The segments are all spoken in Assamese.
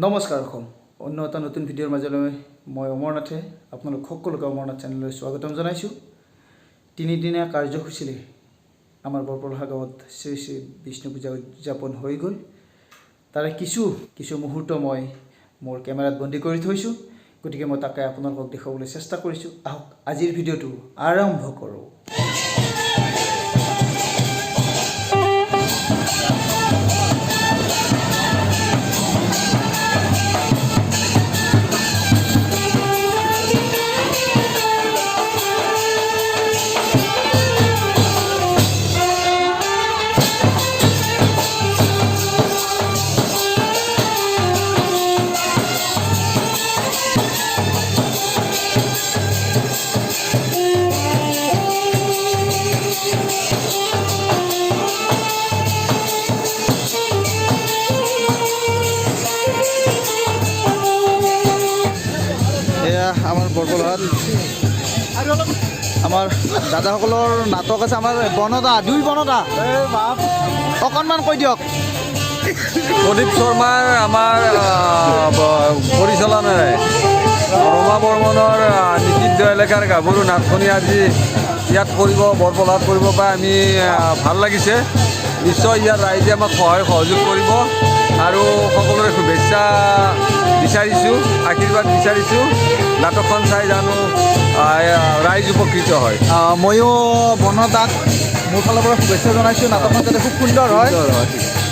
নমস্কাৰ অসম অন্য এটা নতুন ভিডিঅ'ৰ মাজলৈ মই অমৰনাথে আপোনালোক সকলোকে অমৰনাথ চেনেললৈ স্বাগতম জনাইছোঁ। তিনিদিনীয়া কাৰ্যসূচীৰে আমাৰ বৰপলহা গাঁৱত শ্ৰী শ্ৰী বিষ্ণু পূজা উদযাপন হৈ গ'ল। তাৰে কিছু মুহূৰ্ত মই মোৰ কেমেৰাত বন্দী কৰি থৈছোঁ, গতিকে মই তাকে আপোনালোকক দেখুৱাবলৈ চেষ্টা কৰিছোঁ। আহক আজিৰ ভিডিঅ'টো আৰম্ভ কৰোঁ। আমাৰ বৰপলহাত আমাৰ দাদাসকলৰ নাটক আছে। আমাৰ বনদা দুই বনদা অকণমান কৈ দিয়ক। প্ৰদীপ শৰ্মাৰ আমাৰ পৰিচালনাৰে ৰমা বৰ্মনৰ নিষিদ্ধ এলেকাৰ গাভৰু নাটখনি আজি ইয়াত কৰিব, বৰপলহাত কৰিব পাই আমি ভাল লাগিছে। নিশ্চয় ইয়াত ৰাইজে আমাক সহায় সহযোগ কৰিব আৰু সকলোৰে শুভেচ্ছা বিচাৰিছোঁ, আশীৰ্বাদ বিচাৰিছোঁ। নাটকখন চাই জানো ৰাইজ উপকৃত হয়। ময়ো বনদাক মোৰ ফালৰ পৰা শুভেচ্ছা জনাইছোঁ। নাটকখন যাতে খুব সুন্দৰ হয়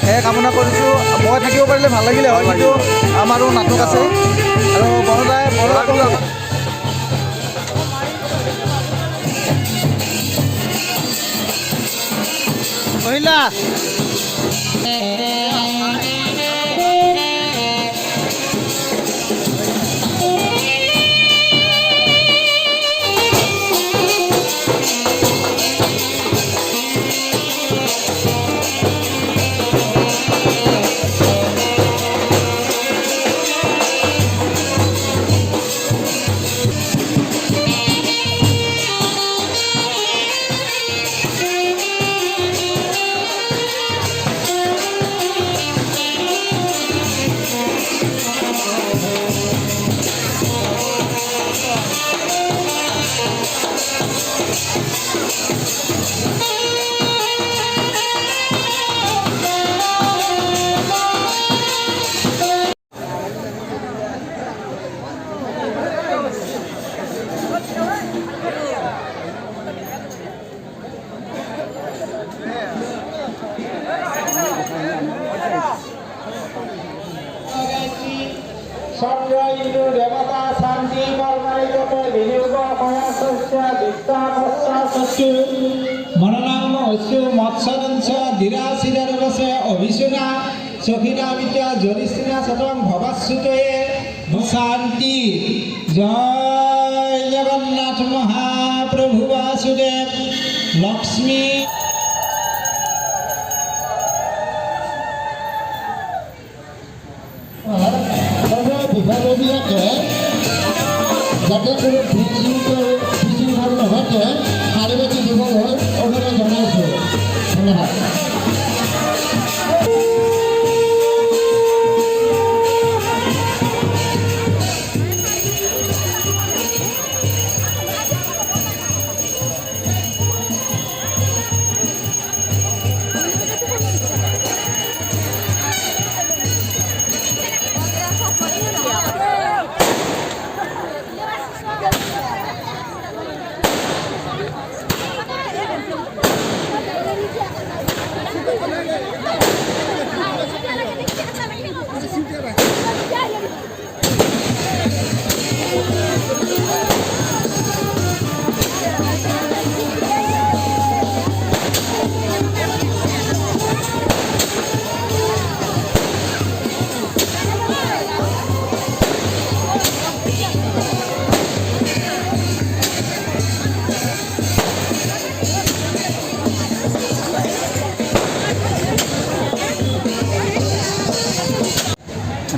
সেয়ে কামনা কৰিছোঁ। মই থাকিব পাৰিলে ভাল লাগিলে হয়, কিন্তু আমাৰো নাটক আছে আৰু বনদাই মহিলা চন্দ্ৰ ইন্দু দেৱতা শান্তি কৰ্মালিকতে বিনিয়োগ মননাম অশ্ৰু মৎসদংশ ধীৰাশিৰবছে অভিসুনা সখিনা বিদ্যা জ্যোতিষ্ঠিনা শতং ভবাচ্যুতয়ে শান্তি। জয় জগন্নাথ মহাপ্ৰভু বাসুদেব। লক্ষ্মী বিভাগীয়াকে যাতে কোনো বিশৃংখল নহওঁতে শাৰীবাটী দিবলৈ অনুৰোধ জনাইছোঁ। ধন্যবাদ।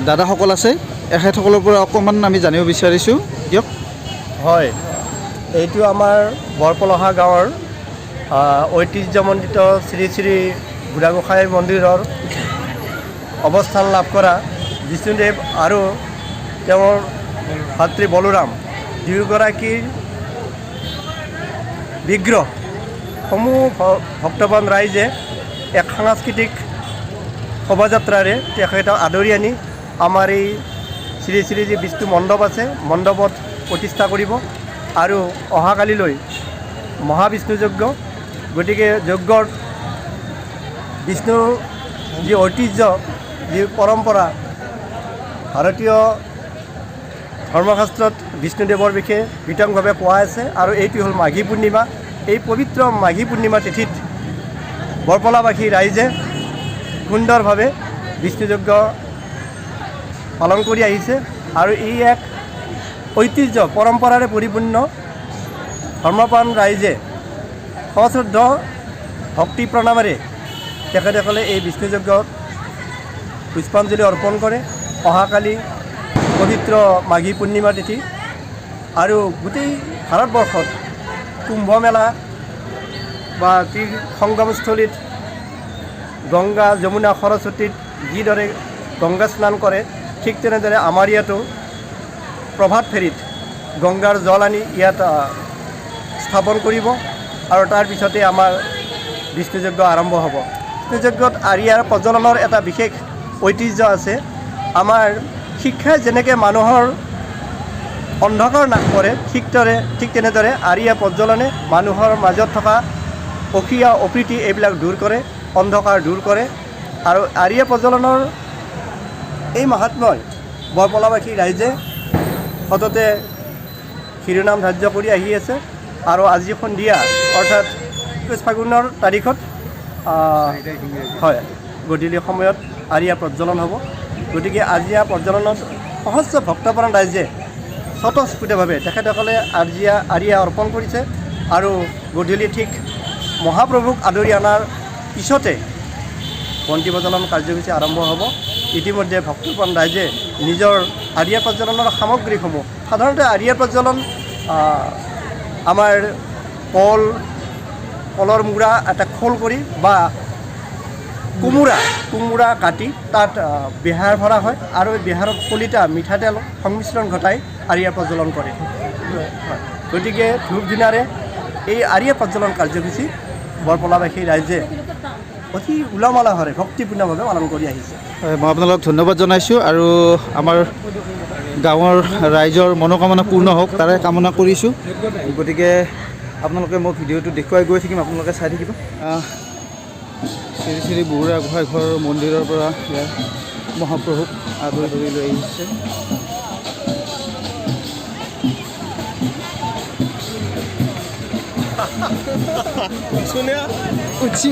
দাদাসকল আছে, এখেতসকলৰ পৰা অকণমান আমি জানিব বিচাৰিছোঁ। দিয়ক। হয়, এইটো আমাৰ বৰপলহা গাঁৱৰ ঐতিহ্যমণ্ডিত শ্ৰী শ্ৰী বুঢ়াগোসাঁই মন্দিৰৰ অৱস্থান লাভ কৰা বিষ্ণুদেৱ আৰু তেওঁৰ ভাতৃ বলোৰাম দুয়োগৰাকীৰ বিগ্ৰহসমূহ ভক্তবান ৰাইজে এক সাংস্কৃতিক শোভাযাত্ৰাৰে তেখেতক আদৰি আনি আমাৰ এই শ্ৰী শ্ৰী যি বিষ্ণু মণ্ডপ আছে মণ্ডপত প্ৰতিষ্ঠা কৰিব আৰু অহাকালিলৈ মহাবিষ্ণু যজ্ঞ। গতিকে যজ্ঞৰ বিষ্ণুৰ যি ঐতিহ্য যি পৰম্পৰা ভাৰতীয় ধৰ্মশাস্ত্ৰত বিষ্ণুদেৱৰ বিষয়ে বিতংভাৱে কোৱা আছে আৰু এইটো হ'ল মাঘী পূৰ্ণিমা। এই পবিত্ৰ মাঘী পূৰ্ণিমা তিথিত বৰপলাবাসী ৰাইজে সুন্দৰভাৱে বিষ্ণুযজ্ঞ পালন কৰি আহিছে আৰু ই এক ঐতিহ্য পৰম্পৰাৰে পৰিপূৰ্ণ। ধৰ্মপ্ৰাণ ৰাইজে সশ্ৰদ্ধ ভক্তি প্ৰণামেৰে তেখেতসকলে এই বিষ্ণুযজ্ঞত পুষ্পাঞ্জলি অৰ্পণ কৰে। অহাকালি পবিত্ৰ মাঘী পূৰ্ণিমা তিথি আৰু গোটেই ভাৰতবৰ্ষত কুম্ভ মেলা বা সংগমস্থলীত গংগা যমুনা সৰস্বতীত যিদৰে গংগা স্নান কৰে ঠিক তেনেদৰে আমাৰ ইয়াতো প্ৰভাত ফেৰীত গংগাৰ জল আনি ইয়াত স্থাপন কৰিব আৰু তাৰ পিছতে আমাৰ বিষ্ণুযজ্ঞ আৰম্ভ হ'ব। বিষ্ণুযজ্ঞত আৰিয়াৰ প্ৰজ্বলনৰ এটা বিশেষ ঐতিহ্য আছে। আমাৰ শিক্ষাই যেনেকৈ মানুহৰ অন্ধকাৰ নাশ কৰে ঠিক তেনেদৰে আৰিয়া প্ৰজ্বলনে মানুহৰ মাজত থকা অসূয়া অপ্ৰীতি এইবিলাক দূৰ কৰে, অন্ধকাৰ দূৰ কৰে। আৰু আৰিয়া প্ৰজ্বলনৰ এই মাহাত্ম্যই বৰপলাবাসী ৰাইজে সততে শিৰোনাম ধাৰ্য কৰি আহি আছে আৰু আজি সন্ধিয়া অৰ্থাৎ 21 ফাগুনৰ তাৰিখত হয় গধূলি সময়ত আৰিয়া প্ৰজ্বলন হ'ব। গতিকে আজিয়া প্ৰজ্বলনত সহস্ৰ ভক্তপ্ৰাণ ৰাইজে স্বতঃস্ফূৰ্তভাৱে তেখেতসকলে আৰিয়া অৰ্পণ কৰিছে আৰু গধূলি ঠিক মহাপ্ৰভুক আদৰি অনাৰ পিছতে বন্তি প্ৰজ্বলন কাৰ্যসূচী আৰম্ভ হ'ব। ইতিমধ্যে ভক্তপ্ৰাণ ৰাইজে নিজৰ আৰিয়া প্ৰজ্বলনৰ সামগ্ৰীসমূহ সাধাৰণতে আৰিয়া প্ৰজ্বলন আমাৰ কলৰ মূৰা এটা খোল কৰি বা কোমোৰা কাটি তাত বেহাৰ ভৰা হয় আৰু বেহাৰত কলিতা মিঠাতেল সংমিশ্ৰণ ঘটাই আৰিয়া প্ৰজ্বলন কৰে। গতিকে ধূপ ধূনাৰে এই আৰিয়া প্ৰজ্বলন কাৰ্যসূচী বৰপলাবাসী ৰাইজে অতি উলহ-মালহেৰে ভক্তিপূৰ্ণভাৱে পালন কৰি আহিছে। মই আপোনালোকক ধন্যবাদ জনাইছোঁ আৰু আমাৰ গাঁৱৰ ৰাইজৰ মনোকামনা পূৰ্ণ হওক তাৰে কামনা কৰিছোঁ। গতিকে আপোনালোকে মই ভিডিঅ'টো দেখুৱাই গৈ থাকিম, আপোনালোকে চাই থাকিব। শ্ৰী শ্ৰী বুঢ়া গোঁসাই ঘৰ মন্দিৰৰ পৰা ইয়াৰ মহাপ্ৰভুক আদৰি ধৰি লৈ আহিছে। উঠি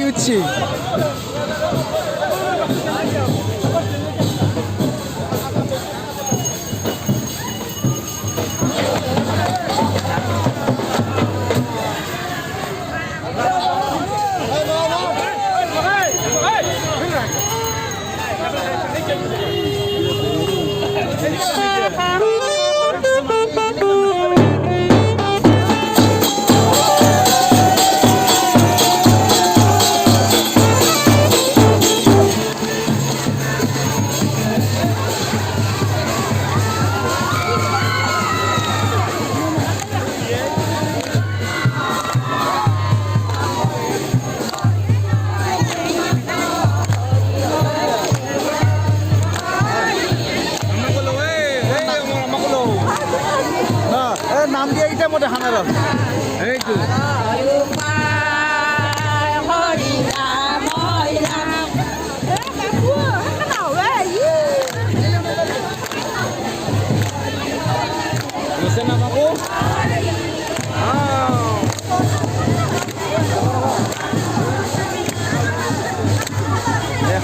নাম দিয়া এতিয়া মই দেখা নাই ৰ এইটো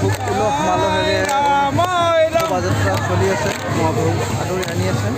খুব উলহ মালহেৰে শোভাযাত্ৰা চলি আছে, মহাপ্ৰভু আদৰি আনি আছে।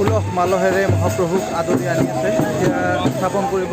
উলহ মালহেৰে মহাপ্ৰভুক আদৰি আনি আছে এতিয়া স্থাপন কৰিব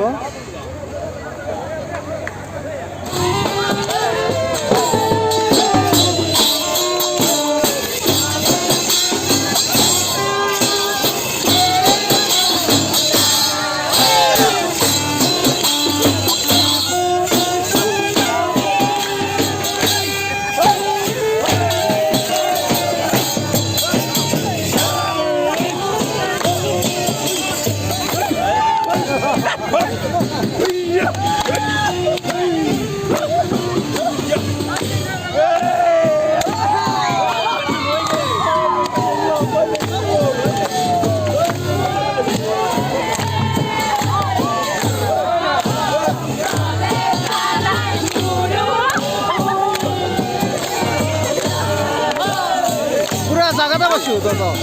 পুৰা জাগাতে পাইছোঁ তহঁতক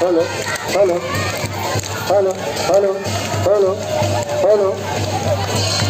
Hello, hello, hello, hello, hello, hello.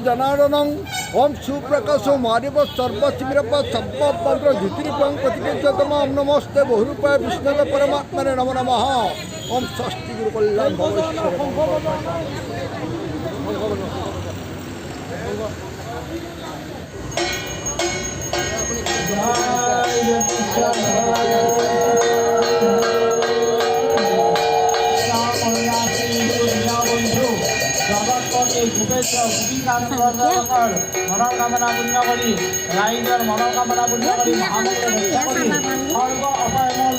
জনার্দনং ওম সুপ্রকাশ মহাদেব সর্বশিবিরপ সর্বপন্ত্র ধৃতিরিপং প্রতিপঞ্চতম ওম নমস্তে বহুরূপায় বিষ্ণুবে পরমাত্মনে নমো নমঃ ওম ষষ্ঠী গুরু কল্যাণ মনৰ কামনা পূৰ্ণ কৰি ৰাইজৰ মনৰ কামনা পূৰ্ণ কৰি মহামন্ত্ৰ ৰক্ষা কৰি সৰ্ব অপায়মল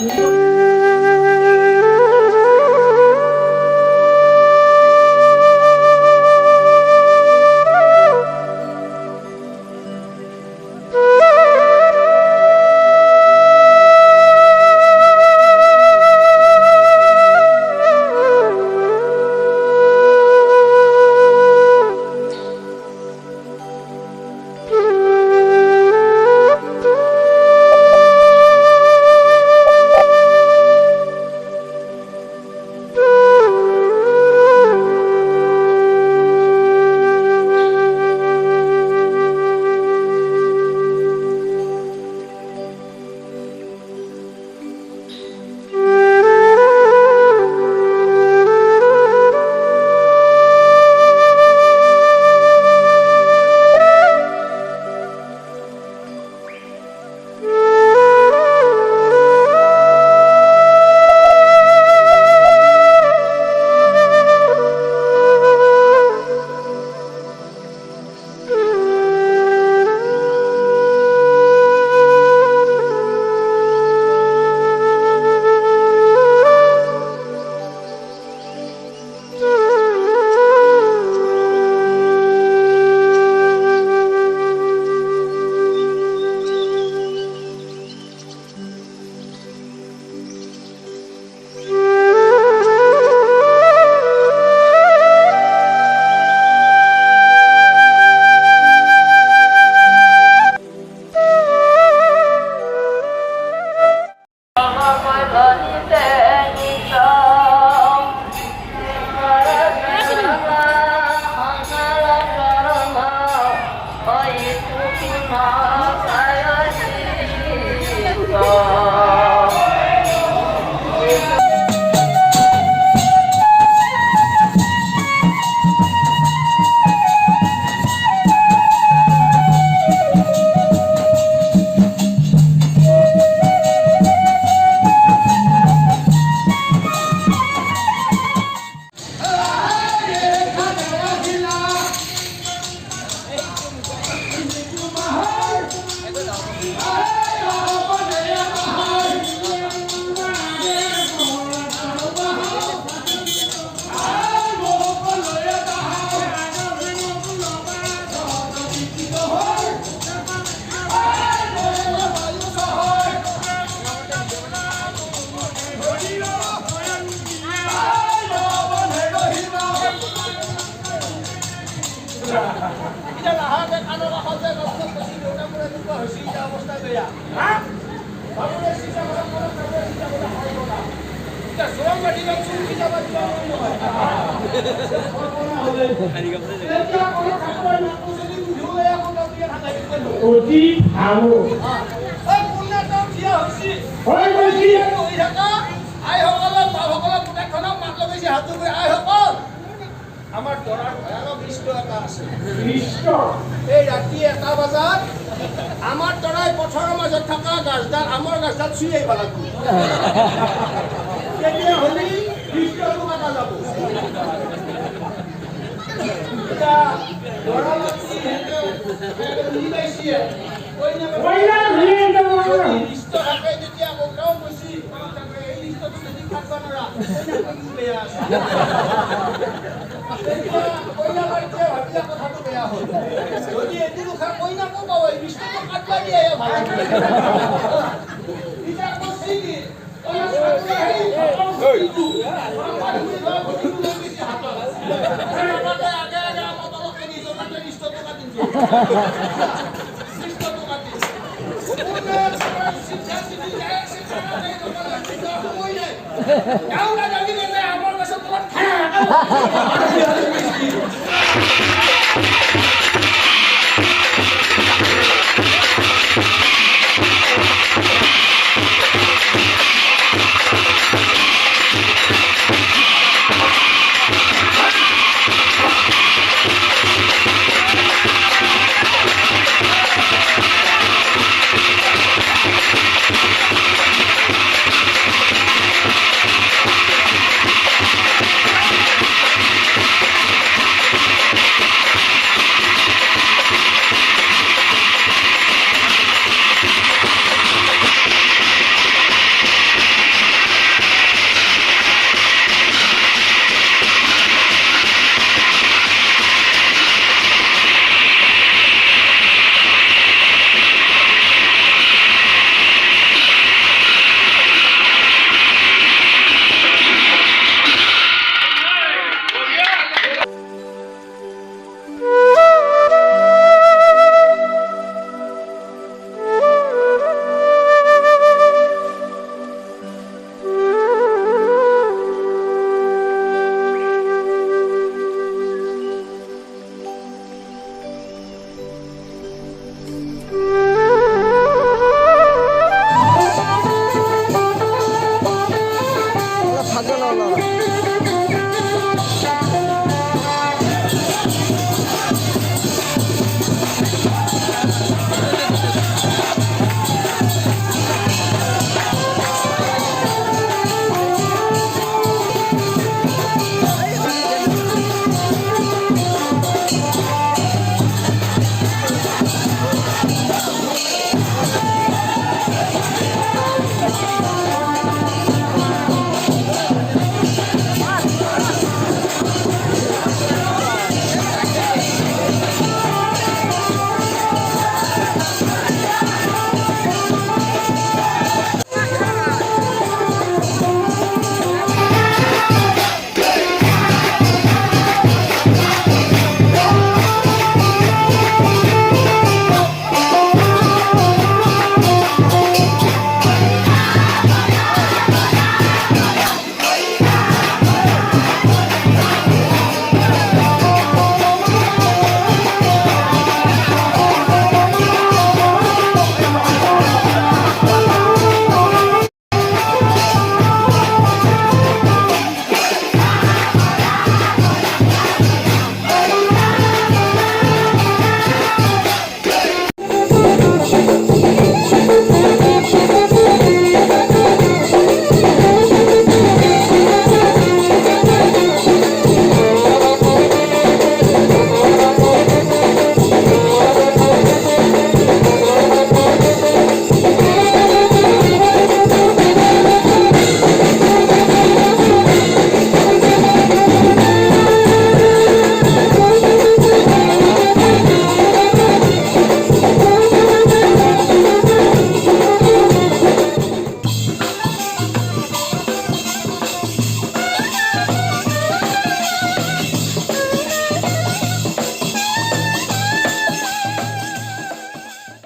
অতি ভালো আমাৰ দৰাৰ ভয়ানক দৃশ্য এটা আছে। এই ৰাতি 1টা বজাত আমাৰ দৰাই পথাৰৰ মাজত থকা গাছডাল আমৰ গাছডাল চুই আহিব লাগিব। তেতিয়া হ'লে দৃশ্যটো কাটা যাব। দৰা মাতি পাইছে দৃশ্য থাকে যেতিয়া বগাও গৈছি এই দৃশ্যটো যদি কাটব নোৱাৰা বেয়া আছে। কথাটো বেয়া হ'ল যদি এটি দুখাৰ কইনাকো পাব এই দৃশ্যটো কাটবা দিয়ে ভাল আমাৰ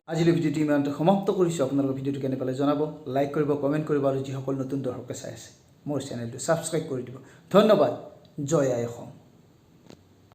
আজিলৈ ভিডিঅ'টো ইমানতে সমাপ্ত কৰিছোঁ আপোনালোকৰ ভিডিঅ'টো কেনে পালে জনাব লাইক কৰিব কমেণ্ট কৰিব আৰু যিসকল নতুন দৰ্শকে চাই আছে মোৰ চেনেলটো ছাবস্ক্ৰাইব কৰি দিব ধন্যবাদ জয় আই অসম